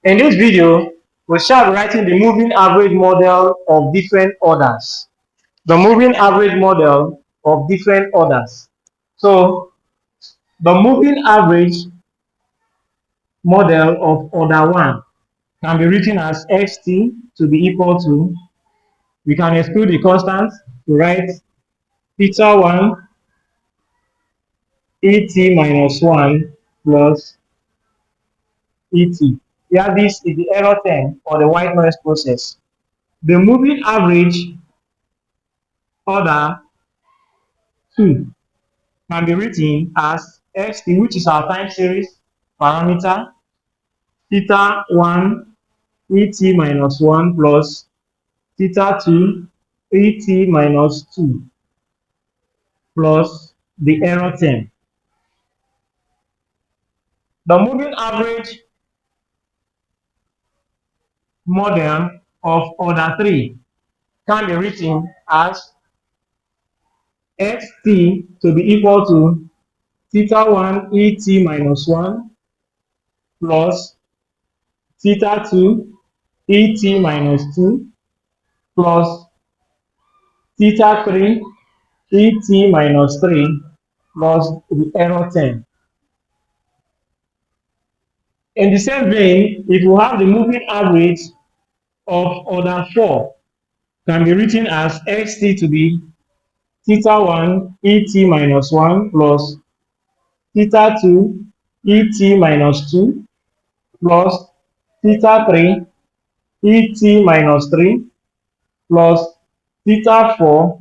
In this video, we shall be writing the moving average model of different orders. The moving average model of different orders. So, the moving average model of order 1 can be written as xt to be equal to, we can exclude the constant to write theta 1 et minus 1 plus et. Here, this is the error term or the white noise process. The moving average order 2 can be written as xt, which is our time series parameter, theta 1 et minus 1 plus theta 2 et minus 2 plus the error term. The moving average model of order 3 can be written as xt to be equal to theta 1 et minus 1 plus theta 2 et minus 2 plus theta 3 et minus 3 plus the error term. In the same vein, if you have the moving average of order 4, can be written as xt to be theta 1 et minus 1 plus theta 2 et minus 2 plus theta 3 et minus 3 plus theta 4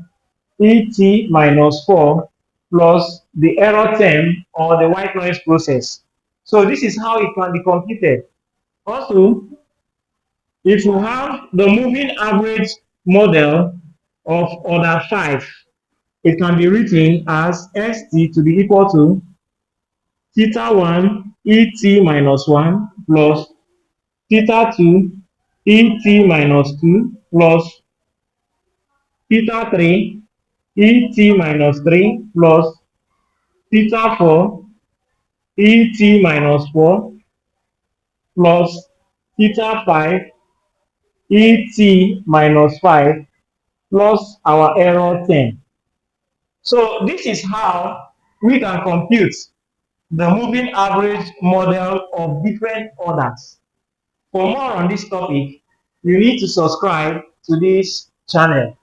et minus 4 plus the error term or the white noise process. So this is how it can be computed. Also, if you have the moving average model of order 5, it can be written as st to be equal to theta 1 et minus 1 plus theta 2 et minus 2 plus theta 3 et minus 3 plus theta 4 et minus 4 plus theta 5 et minus 5 plus our error term. So this is how we can compute the moving average model of different orders. For more on this topic, you need to subscribe to this channel.